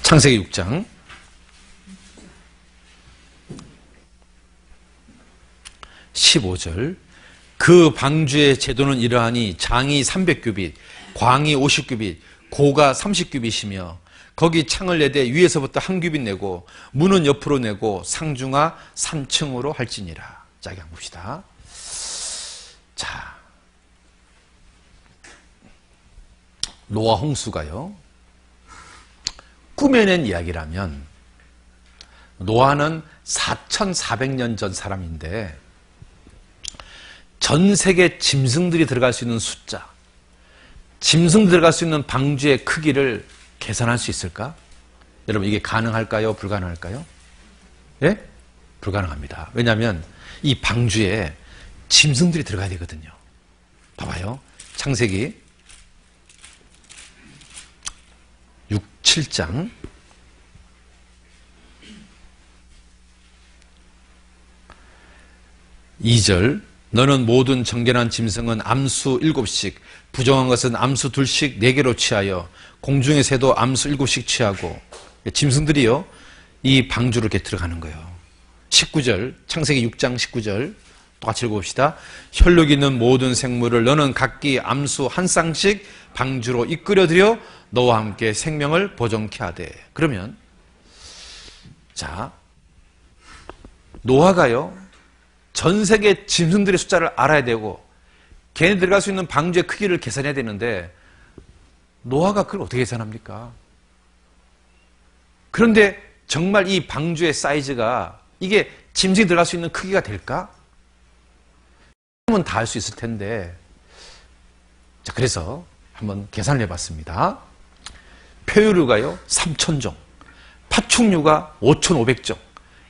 창세기 6장 15절. 그 방주의 제도는 이러하니 장이 300규빗, 광이 50규빗, 고가 30규빗이며 거기 창을 내되 위에서부터 한 규빗 내고 문은 옆으로 내고 상중하 3층으로 할지니라. 자, 이거 한번 봅시다. 자, 노아 홍수가요, 꾸며낸 이야기라면 노아는 4,400년 전 사람인데 전 세계 짐승들이 들어갈 수 있는 숫자, 짐승 들어갈 수 있는 방주의 크기를 계산할 수 있을까? 여러분, 이게 가능할까요? 불가능할까요? 예? 불가능합니다. 왜냐하면 이 방주에 짐승들이 들어가야 되거든요. 봐봐요. 창세기 6, 7장 2절. 너는 모든 정결한 짐승은 암수 7씩, 부정한 것은 암수 2씩 4개로 취하여 공중의 새도 암수 7씩 취하고. 짐승들이요, 이 방주로 이렇게 들어가는 거예요. 19절, 창세기 6장 19절 똑같이 읽어봅시다. 혈육 있는 모든 생물을 너는 각기 암수 한 쌍씩 방주로 이끌어들여 너와 함께 생명을 보존케 하되. 그러면 자, 노아가요, 전 세계 짐승들의 숫자를 알아야 되고 걔네 들어갈 수 있는 방주의 크기를 계산해야 되는데 노아가 그걸 어떻게 계산합니까? 그런데 정말 이 방주의 사이즈가 이게 짐승이 들어갈 수 있는 크기가 될까? 그러면 다 할 수 있을 텐데. 자, 그래서 한번 계산을 해봤습니다. 표유류가요 3,000종, 파충류가 5,500종,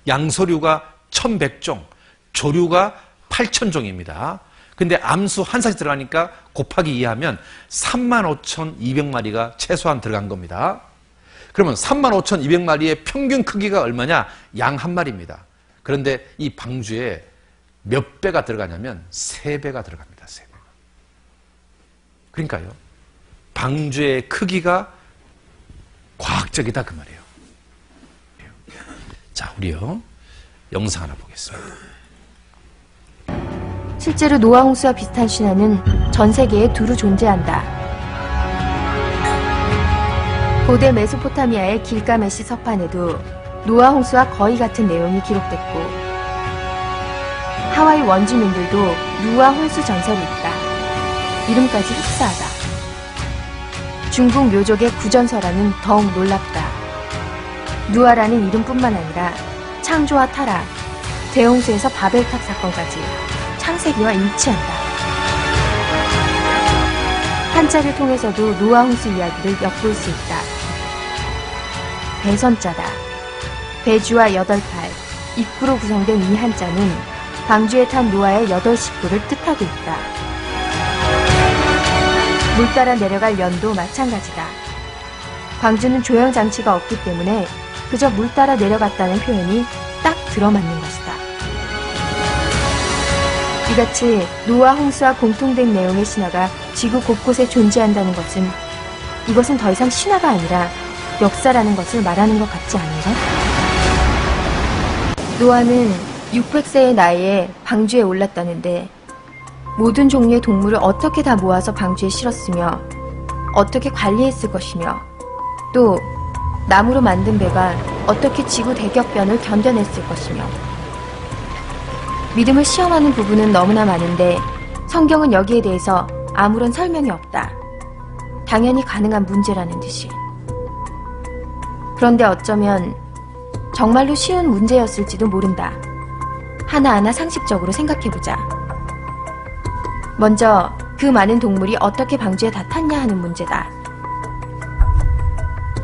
양서류가 1,100종, 조류가 8,000종입니다. 근데 암수 한 쌍씩 들어가니까 곱하기 2하면 35,200마리가 최소한 들어간 겁니다. 그러면 35,200마리의 평균 크기가 얼마냐? 양 한 마리입니다. 그런데 이 방주에 몇 배가 들어가냐면 3배가 들어갑니다. 3배가. 그러니까요, 방주의 크기가 과학적이다 그 말이에요. 자, 우리요 영상 하나 보겠습니다. 실제로 노아 홍수와 비슷한 신화는 전 세계에 두루 존재한다. 고대 메소포타미아의 길가메시 서판에도 노아 홍수와 거의 같은 내용이 기록됐고, 하와이 원주민들도 노아 홍수 전설이 있다. 이름까지 흡사하다. 중국 묘족의 구전설화는 더욱 놀랍다. 노아라는 이름뿐만 아니라 창조와 타락, 대홍수에서 바벨탑 사건까지 창세기와 일치한다. 한자를 통해서도 노아 홍수 이야기를 엿볼 수 있다. 배선자다. 배주와 8팔, 입구로 구성된 이 한자는 방주에 탄 노아의 8식구를 뜻하고 있다. 물 따라 내려갈 연도 마찬가지다. 방주는 조형장치가 없기 때문에 그저 물 따라 내려갔다는 표현이 딱 들어맞는 것이다. 이같이 노아 홍수와 공통된 내용의 신화가 지구 곳곳에 존재한다는 것은, 이것은 더 이상 신화가 아니라 역사라는 것을 말하는 것 같지 않은가? 노아는 600세의 나이에 방주에 올랐다는데 모든 종류의 동물을 어떻게 다 모아서 방주에 실었으며 어떻게 관리했을 것이며, 또 나무로 만든 배가 어떻게 지구 대격변을 견뎌냈을 것이며, 믿음을 시험하는 부분은 너무나 많은데 성경은 여기에 대해서 아무런 설명이 없다. 당연히 가능한 문제라는 듯이. 그런데 어쩌면 정말로 쉬운 문제였을지도 모른다. 하나하나 상식적으로 생각해보자. 먼저 그 많은 동물이 어떻게 방주에 다 탔냐 하는 문제다.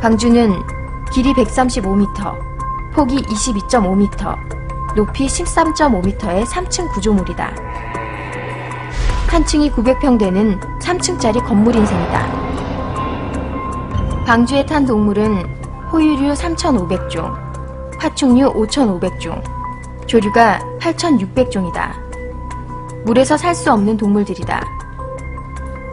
방주는 길이 135m, 폭이 22.5m, 높이 13.5m의 3층 구조물이다. 한 층이 900평 되는 3층짜리 건물인 셈이다. 방주에 탄 동물은 호유류 3,500종, 파충류 5,500종, 조류가 8,600종이다. 물에서 살 수 없는 동물들이다.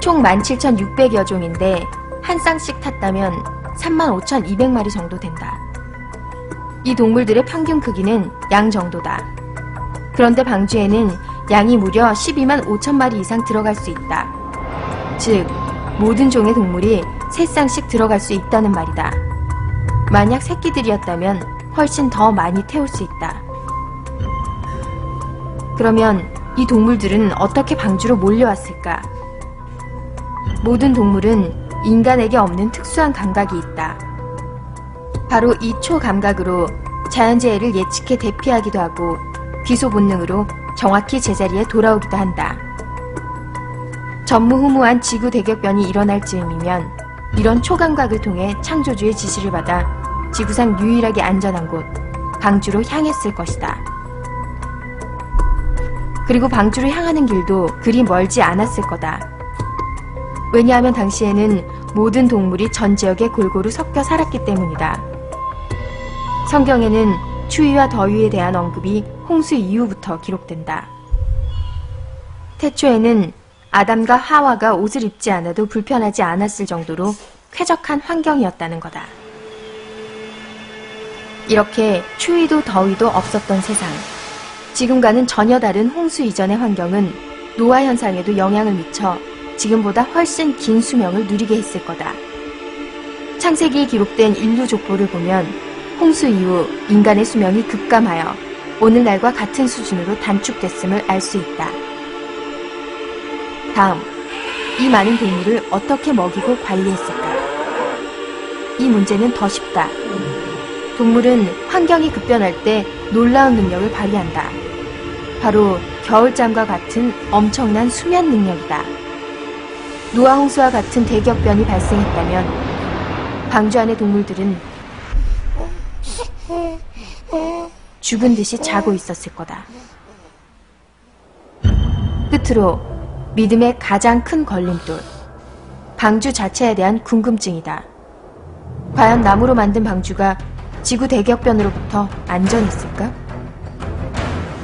총 17,600여 종인데 한 쌍씩 탔다면 35,200마리 정도 된다. 이 동물들의 평균 크기는 양 정도다. 그런데 방주에는 양이 무려 12만 5천 마리 이상 들어갈 수 있다. 즉, 모든 종의 동물이 3쌍씩 들어갈 수 있다는 말이다. 만약 새끼들이었다면 훨씬 더 많이 태울 수 있다. 그러면 이 동물들은 어떻게 방주로 몰려왔을까? 모든 동물은 인간에게 없는 특수한 감각이 있다. 바로 이 초감각으로 자연재해를 예측해 대피하기도 하고 귀소 본능으로 정확히 제자리에 돌아오기도 한다. 전무후무한 지구 대격변이 일어날 즈음이면 이런 초감각을 통해 창조주의 지시를 받아 지구상 유일하게 안전한 곳, 방주로 향했을 것이다. 그리고 방주로 향하는 길도 그리 멀지 않았을 거다. 왜냐하면 당시에는 모든 동물이 전 지역에 골고루 섞여 살았기 때문이다. 성경에는 추위와 더위에 대한 언급이 홍수 이후부터 기록된다. 태초에는 아담과 하와가 옷을 입지 않아도 불편하지 않았을 정도로 쾌적한 환경이었다는 거다. 이렇게 추위도 더위도 없었던 세상. 지금과는 전혀 다른 홍수 이전의 환경은 노화 현상에도 영향을 미쳐 지금보다 훨씬 긴 수명을 누리게 했을 거다. 창세기에 기록된 인류 족보를 보면 홍수 이후 인간의 수명이 급감하여 오늘날과 같은 수준으로 단축됐음을 알 수 있다. 다음, 이 많은 동물을 어떻게 먹이고 관리했을까? 이 문제는 더 쉽다. 동물은 환경이 급변할 때 놀라운 능력을 발휘한다. 바로 겨울잠과 같은 엄청난 수면 능력이다. 노아 홍수와 같은 대격변이 발생했다면 방주 안의 동물들은 죽은 듯이 자고 있었을 거다. 끝으로 믿음의 가장 큰 걸림돌, 방주 자체에 대한 궁금증이다. 과연 나무로 만든 방주가 지구 대격변으로부터 안전했을까?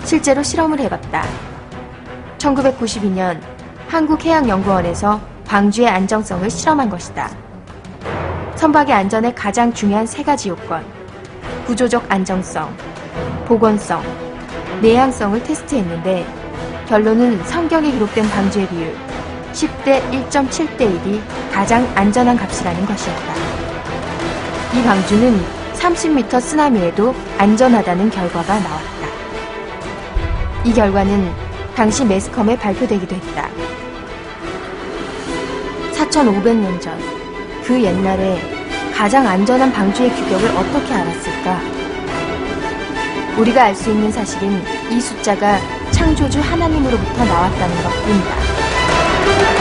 실제로 실험을 해봤다. 1992년 한국해양연구원에서 방주의 안정성을 실험한 것이다. 선박의 안전에 가장 중요한 3가지 요건, 구조적 안정성, 복원성, 내향성을 테스트했는데 결론은 성경에 기록된 방주의 비율 10대 1.7대 1이 가장 안전한 값이라는 것이었다. 이 방주는 30m 쓰나미에도 안전하다는 결과가 나왔다. 이 결과는 당시 매스컴에 발표되기도 했다. 4,500년 전, 그 옛날에 가장 안전한 방주의 규격을 어떻게 알았을까? 우리가 알 수 있는 사실은 이 숫자가 창조주 하나님으로부터 나왔다는 것뿐이다.